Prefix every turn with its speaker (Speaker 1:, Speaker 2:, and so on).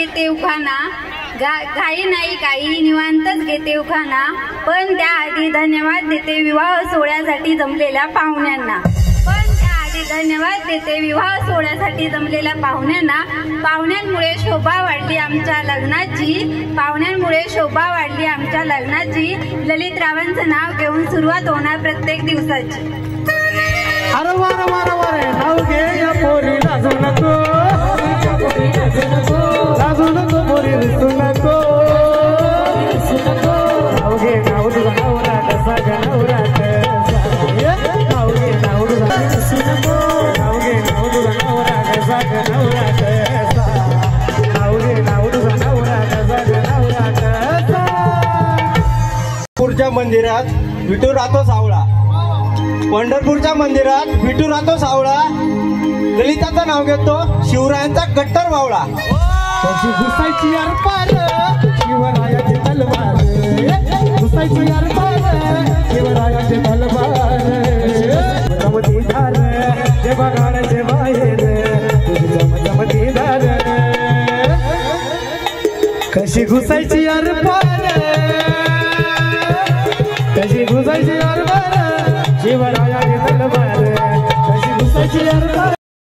Speaker 1: घेते उखाणा, घाई नाही काही निवांतच घेते उखाणा, पण त्याआधी धन्यवाद देते विवाह सोहळ्यासाठी जमलेल्या पाहुण्यांना. धन्यवाद देते विवाह सोहळ्यासाठी जमलेल्या पाहुण्यांना. पाहुण्यांमुळे शोभा वाढली आमच्या लग्नाची, पाहुण्यांमुळे शोभा वाढली आमच्या लग्नाची. ललित रावांचं नाव घेऊन सुरुवात होणार प्रत्येक दिवसाची.
Speaker 2: अरे वार वार वार नाव घे या पोरी, लाजू नको लाजू नको पोरी, रुसू नको. नाव घे नाव तुझा नवरा कसा ग नवरा कसा, नाव घे नाव तुझा नाव घे नाव तुझा नवरा कसा ग नवरा कसा, नाव घे नाव तुझा नवरा कसा ग नवरा कसा.
Speaker 3: पंढरपूरच्या मंदिरात विठू राहतो सावळा, पंढरपूरच्या मंदिरात विठू राहतो सावळा. ललिताचं नाव घेतो शिवरायांचा कट्टर वावळा.
Speaker 2: त्याची घुसायची यार पार शिवरायाची तलवार, घुसायची यार पार शिवरायाची तलवार. जमती धार जे बघायचे बाहेर, तुझी जमती धार कशी घुसायची यार पार, कशी घुसायची यार पार शिवरायाची तलवार, कशी घुसायची यार पार